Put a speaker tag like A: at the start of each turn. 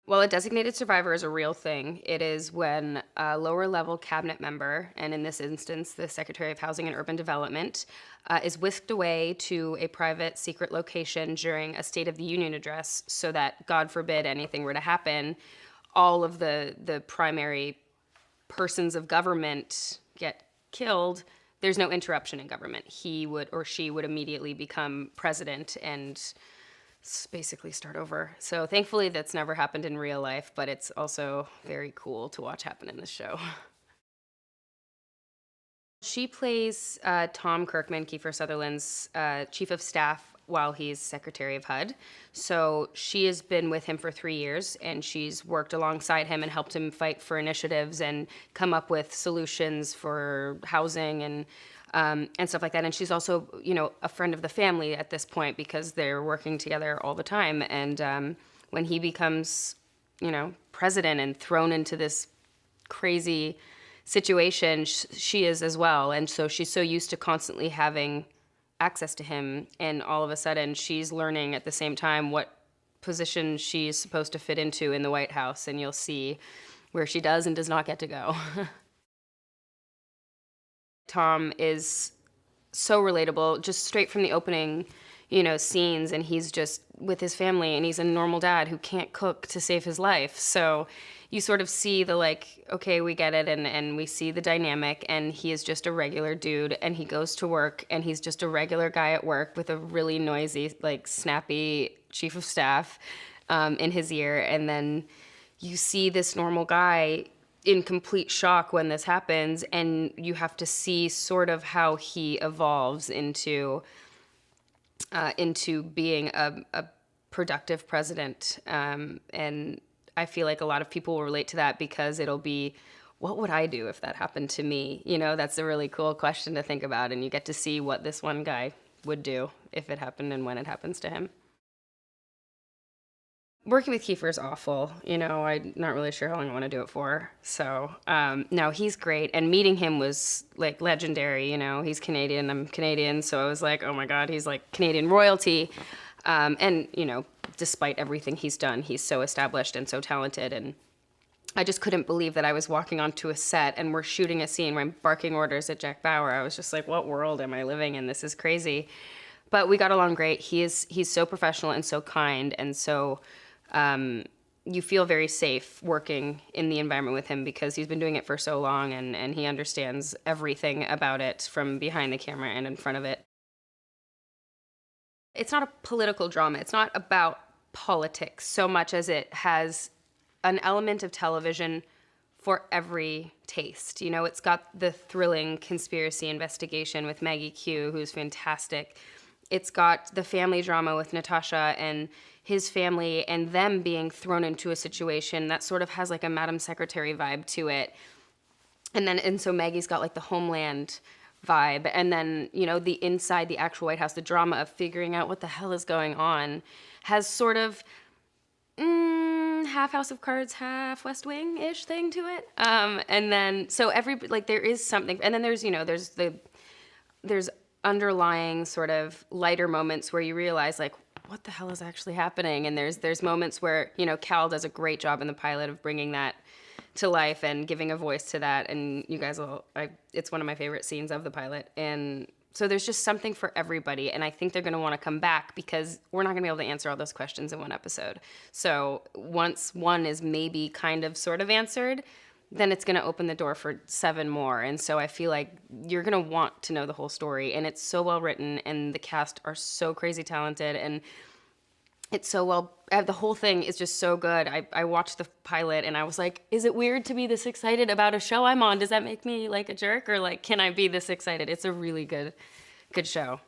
A: Well, a designated survivor is a real thing. It is when a lower level cabinet member, and in this instance, the Secretary of Housing and Urban Development, is whisked away to a private secret location during a State of the Union address so that, God forbid, anything were to happen, all of the primary persons of government get killed. There's no interruption in government. He would or she would immediately become president and basically start over. So thankfully that's never happened in real life, but it's also very cool to watch happen in this show. She plays Tom Kirkman, Kiefer Sutherland's chief of staff while he's Secretary of HUD. So she has been with him for 3 years, and she's worked alongside him and helped him fight for initiatives and come up with solutions for housing and stuff like that. And she's also, a friend of the family at this point because they're working together all the time. And when he becomes, president and thrown into this crazy situation, she is as well. And so she's so used to constantly having access to him, and all of a sudden she's learning at the same time what position she's supposed to fit into in the White House, and you'll see where she does and does not get to go. Tom is so relatable, just straight from the opening, scenes, and he's just with his family, and he's a normal dad who can't cook to save his life. So you sort of see the okay, we get it, and we see the dynamic, and he is just a regular dude, and he goes to work, and he's just a regular guy at work with a really noisy, snappy chief of staff in his ear, and then you see this normal guy in complete shock when this happens, and you have to see sort of how he evolves into being a productive president. And I feel like a lot of people will relate to that because it'll be, what would I do if that happened to me? That's a really cool question to think about, and you get to see what this one guy would do if it happened and when it happens to him. Working with Kiefer is awful. I'm not really sure how long I want to do it for. So, no, he's great. And meeting him was legendary. He's Canadian, I'm Canadian. So I was like, oh my God, he's like Canadian royalty. And, despite everything he's done, he's so established and so talented. And I just couldn't believe that I was walking onto a set and we're shooting a scene where I'm barking orders at Jack Bauer. I was just like, what world am I living in? This is crazy. But we got along great. He's so professional and so kind, and so you feel very safe working in the environment with him because he's been doing it for so long, and he understands everything about it from behind the camera and in front of it. It's not a political drama. It's not about politics so much as it has an element of television for every taste. It's got the thrilling conspiracy investigation with Maggie Q, who's fantastic. It's got the family drama with Natasha and his family and them being thrown into a situation that sort of has a Madam Secretary vibe to it. And so Maggie's got the Homeland vibe. And then, the inside the actual White House, the drama of figuring out what the hell is going on has sort of half House of Cards, half West Wing-ish thing to it. And then, so there is something, and then there's underlying sort of lighter moments where you realize what the hell is actually happening. And there's moments where, Cal does a great job in the pilot of bringing that to life and giving a voice to that. And you guys it's one of my favorite scenes of the pilot. And so there's just something for everybody. And I think they're going to want to come back because we're not going to be able to answer all those questions in one episode. So once one is maybe kind of sort of answered, then it's going to open the door for 7 more. And so I feel like you're going to want to know the whole story. And it's so well written, and the cast are so crazy talented, and it's so well, the whole thing is just so good. I watched the pilot and I was like, is it weird to be this excited about a show I'm on? Does that make me like a jerk, or can I be this excited? It's a really good show.